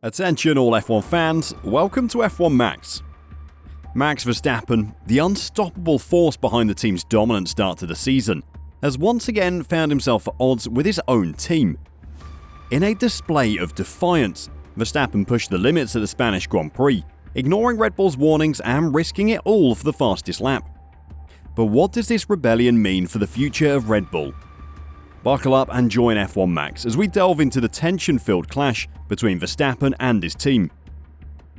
Attention all F1 fans, welcome to F1 Max. Max Verstappen, the unstoppable force behind the team's dominant start to the season, has once again found himself at odds with his own team. In a display of defiance, Verstappen pushed the limits at the Spanish Grand Prix, ignoring Red Bull's warnings and risking it all for the fastest lap. But what does this rebellion mean for the future of Red Bull? Buckle up and join F1 Max as we delve into the tension-filled clash between Verstappen and his team.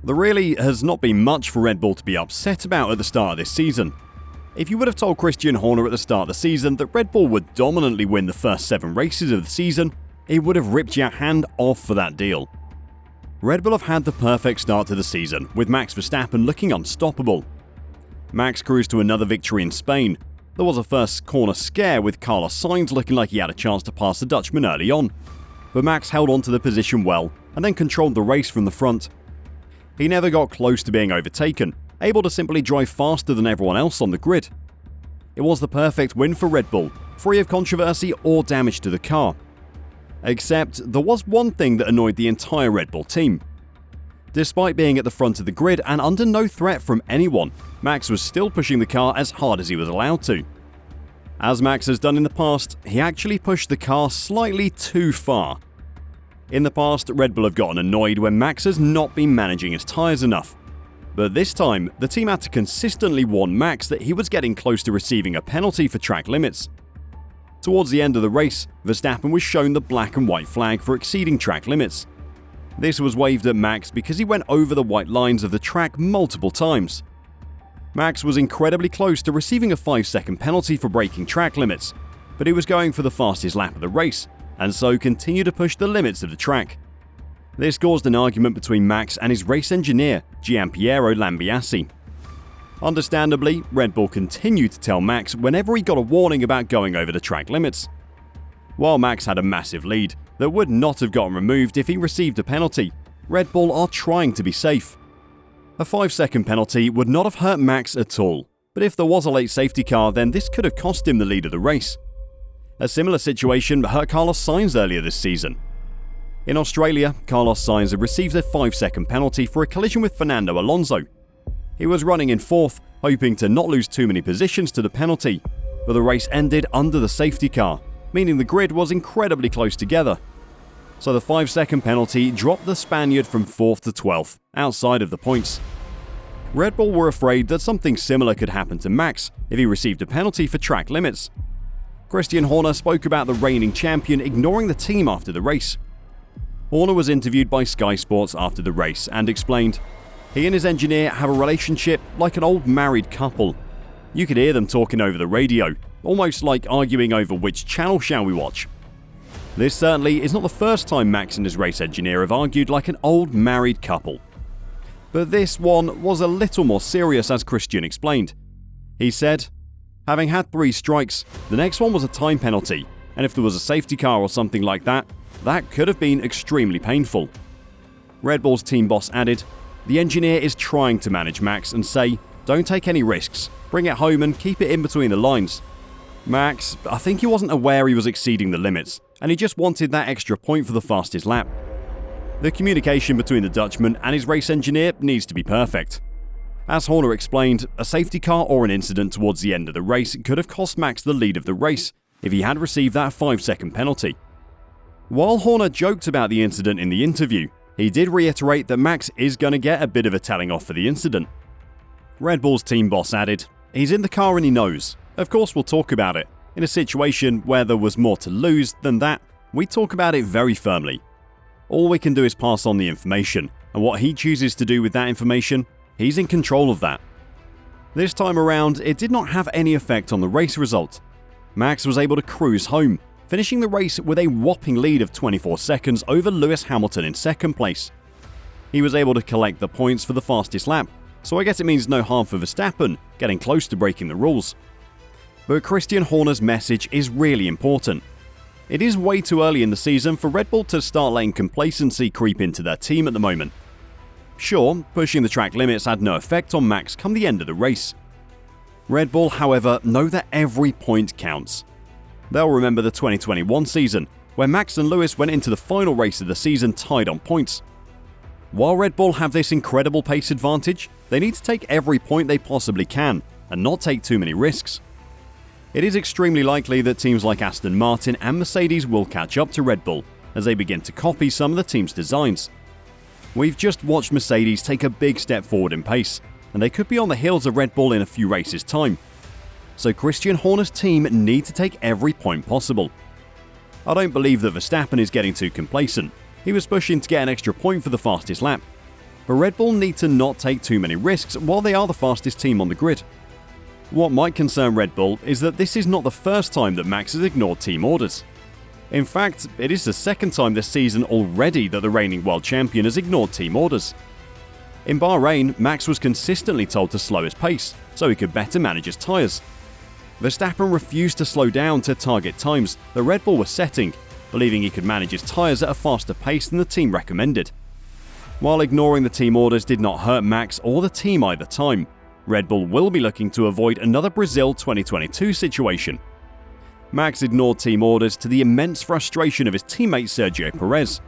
There really has not been much for Red Bull to be upset about at the start of this season. If you would have told Christian Horner at the start of the season that Red Bull would dominantly win the first 7 races of the season, he would have ripped your hand off for that deal. Red Bull have had the perfect start to the season, with Max Verstappen looking unstoppable. Max cruised to another victory in Spain. There was a first corner scare with Carlos Sainz looking like he had a chance to pass the Dutchman early on, but Max held on to the position well and then controlled the race from the front. He never got close to being overtaken, able to simply drive faster than everyone else on the grid. It was the perfect win for Red Bull, free of controversy or damage to the car. Except there was one thing that annoyed the entire Red Bull team. Despite being at the front of the grid and under no threat from anyone, Max was still pushing the car as hard as he was allowed to. As Max has done in the past, he actually pushed the car slightly too far. In the past, Red Bull have gotten annoyed when Max has not been managing his tyres enough. But this time, the team had to consistently warn Max that he was getting close to receiving a penalty for track limits. Towards the end of the race, Verstappen was shown the black and white flag for exceeding track limits. This was waved at Max because he went over the white lines of the track multiple times. Max was incredibly close to receiving a 5-second penalty for breaking track limits, but he was going for the fastest lap of the race, and so continued to push the limits of the track. This caused an argument between Max and his race engineer, Gianpiero Lambiase. Understandably, Red Bull continued to tell Max whenever he got a warning about going over the track limits. While Max had a massive lead that would not have gotten removed if he received a penalty, Red Bull are trying to be safe. A 5-second penalty would not have hurt Max at all, but if there was a late safety car, then this could have cost him the lead of the race. A similar situation hurt Carlos Sainz earlier this season. In Australia, Carlos Sainz had received a 5-second penalty for a collision with Fernando Alonso. He was running in 4th, hoping to not lose too many positions to the penalty, but the race ended under the safety car, meaning the grid was incredibly close together. So the 5-second penalty dropped the Spaniard from 4th to 12th, outside of the points. Red Bull were afraid that something similar could happen to Max if he received a penalty for track limits. Christian Horner spoke about the reigning champion ignoring the team after the race. Horner was interviewed by Sky Sports after the race and explained, "He and his engineer have a relationship like an old married couple. You could hear them talking over the radio, almost like arguing over which channel shall we watch." This certainly is not the first time Max and his race engineer have argued like an old married couple. But this one was a little more serious, as Christian explained. He said, "Having had 3 strikes, the next one was a time penalty, and if there was a safety car or something like that, that could have been extremely painful." Red Bull's team boss added, "The engineer is trying to manage Max and say, don't take any risks, bring it home and keep it in between the lines." Max, I think he wasn't aware he was exceeding the limits, and he just wanted that extra point for the fastest lap. The communication between the Dutchman and his race engineer needs to be perfect. As Horner explained, a safety car or an incident towards the end of the race could have cost Max the lead of the race if he had received that 5-second penalty. While Horner joked about the incident in the interview, he did reiterate that Max is going to get a bit of a telling off for the incident. Red Bull's team boss added, "He's in the car and he knows. Of course we'll talk about it. In a situation where there was more to lose than that, we talk about it very firmly. All we can do is pass on the information, and what he chooses to do with that information, he's in control of that." This time around, it did not have any effect on the race result. Max was able to cruise home, finishing the race with a whopping lead of 24 seconds over Lewis Hamilton in 2nd place. He was able to collect the points for the fastest lap, so I guess it means no harm for Verstappen getting close to breaking the rules. But Christian Horner's message is really important. It is way too early in the season for Red Bull to start letting complacency creep into their team at the moment. Sure, pushing the track limits had no effect on Max come the end of the race. Red Bull, however, know that every point counts. They'll remember the 2021 season, where Max and Lewis went into the final race of the season tied on points. While Red Bull have this incredible pace advantage, they need to take every point they possibly can and not take too many risks. It is extremely likely that teams like Aston Martin and Mercedes will catch up to Red Bull as they begin to copy some of the team's designs. We've just watched Mercedes take a big step forward in pace, and they could be on the heels of Red Bull in a few races' time. So Christian Horner's team need to take every point possible. I don't believe that Verstappen is getting too complacent. He was pushing to get an extra point for the fastest lap. But Red Bull need to not take too many risks while they are the fastest team on the grid. What might concern Red Bull is that this is not the first time that Max has ignored team orders. In fact, it is the second time this season already that the reigning world champion has ignored team orders. In Bahrain, Max was consistently told to slow his pace so he could better manage his tyres. Verstappen refused to slow down to target times that Red Bull was setting, believing he could manage his tyres at a faster pace than the team recommended. While ignoring the team orders did not hurt Max or the team either time, Red Bull will be looking to avoid another Brazil 2022 situation. Max ignored team orders to the immense frustration of his teammate Sergio Perez.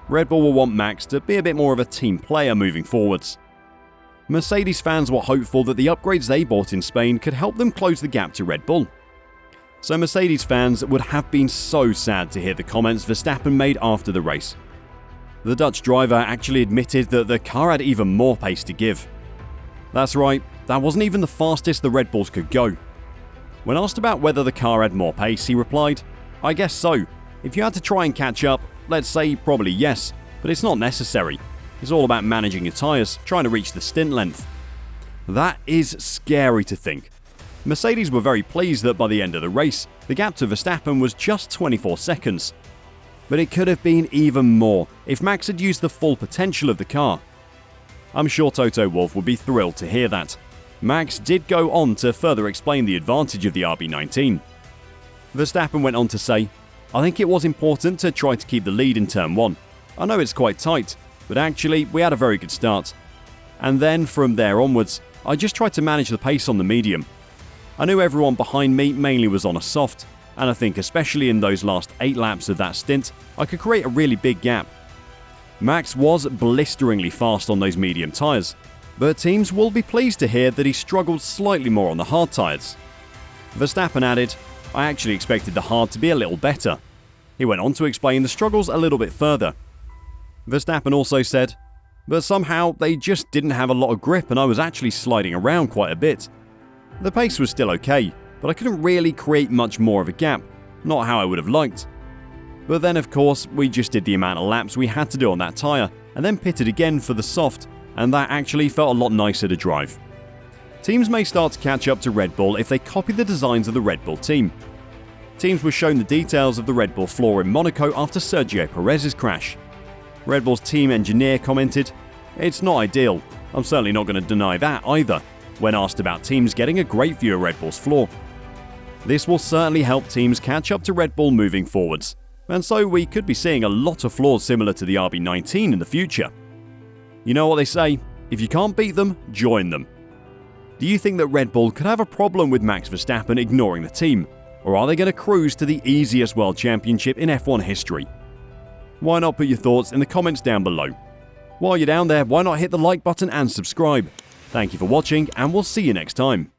Red Bull will want Max to be a bit more of a team player moving forwards. Mercedes fans were hopeful that the upgrades they bought in Spain could help them close the gap to Red Bull. So Mercedes fans would have been so sad to hear the comments Verstappen made after the race. The Dutch driver actually admitted that the car had even more pace to give. That's right, that wasn't even the fastest the Red Bulls could go. When asked about whether the car had more pace, he replied, "I guess so. If you had to try and catch up, let's say probably yes, but it's not necessary. It's all about managing your tyres, trying to reach the stint length." That is scary to think. Mercedes were very pleased that by the end of the race, the gap to Verstappen was just 24 seconds. But it could have been even more if Max had used the full potential of the car. I'm sure Toto Wolff would be thrilled to hear that. Max did go on to further explain the advantage of the RB19. Verstappen went on to say, "I think it was important to try to keep the lead in turn 1. I know it's quite tight, but actually we had a very good start. And then from there onwards, I just tried to manage the pace on the medium. I knew everyone behind me mainly was on a soft, and I think especially in those last 8 laps of that stint, I could create a really big gap." Max was blisteringly fast on those medium tyres, but teams will be pleased to hear that he struggled slightly more on the hard tyres. Verstappen added, "I actually expected the hard to be a little better." He went on to explain the struggles a little bit further. Verstappen also said, "But somehow they just didn't have a lot of grip and I was actually sliding around quite a bit. The pace was still okay, but I couldn't really create much more of a gap, not how I would have liked. But then of course, we just did the amount of laps we had to do on that tyre and then pitted again for the soft, and that actually felt a lot nicer to drive." Teams may start to catch up to Red Bull if they copy the designs of the Red Bull team. Teams were shown the details of the Red Bull flaw in Monaco after Sergio Perez's crash. Red Bull's team engineer commented, "It's not ideal. I'm certainly not going to deny that either," when asked about teams getting a great view of Red Bull's flaw. This will certainly help teams catch up to Red Bull moving forwards, and so we could be seeing a lot of flaws similar to the RB19 in the future. You know what they say, if you can't beat them, join them. Do you think that Red Bull could have a problem with Max Verstappen ignoring the team, or are they going to cruise to the easiest world championship in F1 history? Why not put your thoughts in the comments down below? While you're down there, why not hit the like button and subscribe? Thank you for watching, and we'll see you next time.